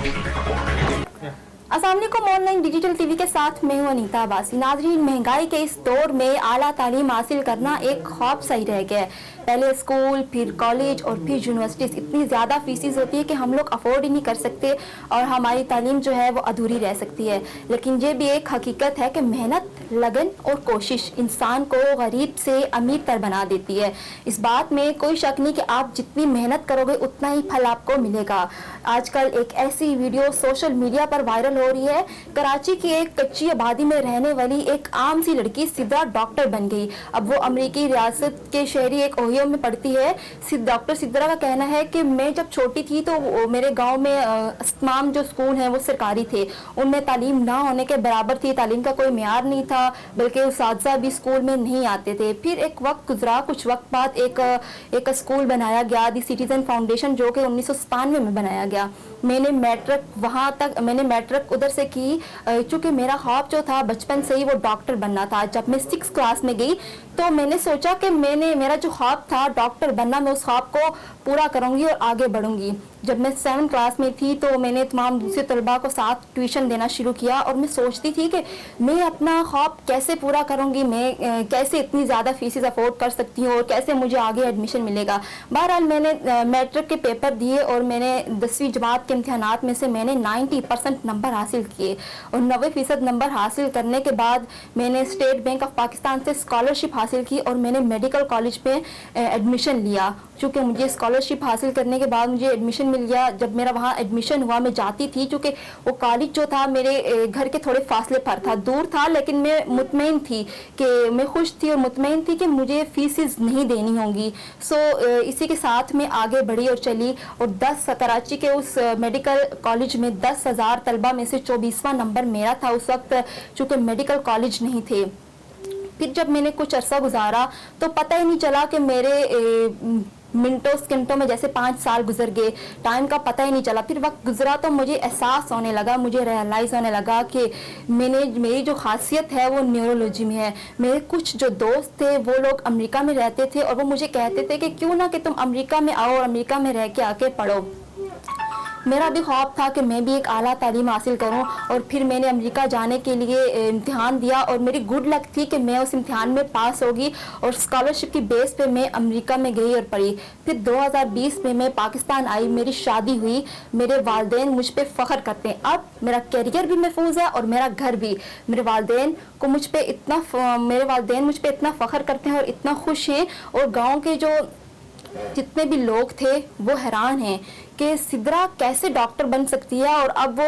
अस्सलाम वालेकुम, online digital TV के साथ मैं हूं अनीता अब्बासी। नाज़रीन, महंगाई के इस दौर में आला तालीम हासिल करना एक ख्वाब सा ही रह गया है। पहले स्कूल, फिर कॉलेज और फिर यूनिवर्सिटीज़, इतनी ज़्यादा फीसिस होती है कि हम लोग अफोर्ड ही नहीं कर सकते और हमारी तालीम जो है वो अधूरी रह सकती है। लेकिन ये भी एक हकीकत है कि मेहनत, लगन और कोशिश इंसान को गरीब से अमीर तर बना देती है। इस बात में कोई शक नहीं कि आप जितनी मेहनत करोगे उतना ही फल आपको मिलेगा। आजकल एक ऐसी वीडियो सोशल मीडिया पर वायरल हो रही है। कराची की एक कच्ची आबादी में रहने वाली एक आम सी लड़की सिद्रा डॉक्टर बन गई। अब वो अमेरिकी रियासत के शहरी एक ओहियो में पढ़ती है। डॉक्टर सिद्रा का कहना है कि मैं जब छोटी थी तो मेरे गांव में तमाम जो स्कूल हैं वो सरकारी थे, उनमें तालीम ना होने के बराबर थी, तालीम का कोई मेयार नहीं था, बल्कि उस्ताद भी स्कूल में नहीं आते थे। फिर एक वक्त गुजरा, कुछ वक्त बाद एक स्कूल बनाया गया, दी सिटीजन फाउंडेशन, जो कि 1997 में बनाया गया। मैंने मैट्रिक उधर से की, चूँकि मेरा ख्वाब जो था बचपन से ही वो डॉक्टर बनना था। जब मैं 6th क्लास में गई तो मैंने सोचा कि मेरा जो ख्वाब था डॉक्टर बनना, मैं उस ख्वाब को पूरा करूँगी और आगे बढ़ूँगी। जब मैं 7th क्लास में थी तो मैंने तमाम दूसरे तलबा को साथ ट्यूशन देना शुरू किया और मैं सोचती थी कि मैं अपना ख्वाब कैसे पूरा करूँगी, मैं कैसे इतनी ज़्यादा फीसेस अफोर्ड कर सकती हूँ और कैसे मुझे आगे एडमिशन मिलेगा। बहरहाल मैंने मैट्रिक के पेपर दिए और मैंने 10वीं जमात के इम्तिहानात में से मैंने 90% नंबर हासिल किए और 90% नंबर हासिल करने के बाद मैंने स्टेट बैंक ऑफ पाकिस्तान से स्कॉलरशिप हासिल की और मैंने मेडिकल कॉलेज में एडमिशन लिया। चूँकि मुझे स्कॉलरशिप हासिल करने के बाद मुझे एडमिशन मिल गया। जब मेरा वहाँ एडमिशन हुआ, मैं जाती थी, चूँकि वो कॉलेज जो था मेरे घर के थोड़े फासले पर था, दूर था, लेकिन मैं मुतमईन थी कि मैं खुश थी और मुतमईन थी कि मुझे फीसिस नहीं देनी होंगी। इसी के साथ मैं आगे बढ़ी और चली और कराची के उस मेडिकल कॉलेज में 10,000 तलबा में से 24वां नंबर मेरा था उस वक्त, चूँकि मेडिकल कॉलेज नहीं थे। फिर जब मैंने कुछ अरसा गुजारा तो पता ही नहीं चला कि मेरे मिनटों सेकंडों में जैसे 5 साल गुजर गए, टाइम का पता ही नहीं चला। फिर वक्त गुजरा तो मुझे एहसास होने लगा, मुझे रियलाइज़ होने लगा कि मेरी जो खासियत है वो न्यूरोलॉजी में है। मेरे कुछ जो दोस्त थे वो लोग अमेरिका में रहते थे और वो मुझे कहते थे कि क्यों ना कि तुम अमेरिका में आओ और अमेरिका में रह के आके पढ़ो। मेरा भी ख्वाब था कि मैं भी एक आला तालीम हासिल करूं और फिर मैंने अमेरिका जाने के लिए इम्तिहान दिया और मेरी गुड लक थी कि मैं उस इम्तिहान में पास होगी और स्कॉलरशिप की बेस पे मैं अमेरिका में गई और पढ़ी। फिर 2020 में मैं पाकिस्तान आई, मेरी शादी हुई, मेरे वालिदैन मुझ पे फ़ख्र करते हैं। अब मेरा कैरियर भी महफूज है और मेरा घर भी। मेरे वालिदैन मुझ पे इतना फ़ख्र करते हैं और इतना खुश हैं और गाँव के जो जितने भी लोग थे वो हैरान हैं कि सिद्रा कैसे डॉक्टर बन सकती है। और अब वो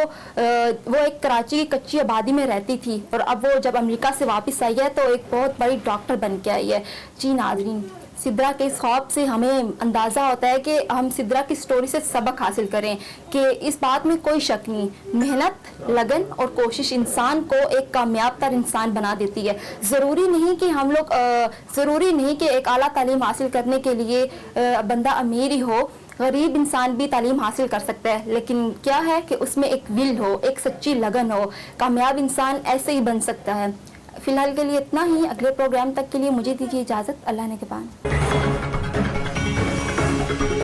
एक कराची की कच्ची आबादी में रहती थी और अब वो जब अमेरिका से वापस आई है तो एक बहुत बड़ी डॉक्टर बन के आई है। जी नाज़रीन, सिद्रा के इस ख्वाब से हमें अंदाज़ा होता है कि हम सिद्रा की स्टोरी से सबक हासिल करें कि इस बात में कोई शक नहीं, मेहनत, लगन और कोशिश इंसान को एक कामयाब तर इंसान बना देती है। ज़रूरी नहीं कि एक आला तालीम हासिल करने के लिए बंदा अमीर ही हो, गरीब इंसान भी तालीम हासिल कर सकता है, लेकिन क्या है कि उसमें एक विल हो, एक सच्ची लगन हो। कामयाब इंसान ऐसे ही बन सकता है। फिलहाल के लिए इतना ही। अगले प्रोग्राम तक के लिए मुझे दीजिए इजाज़त। अल्लाह ने के बाद।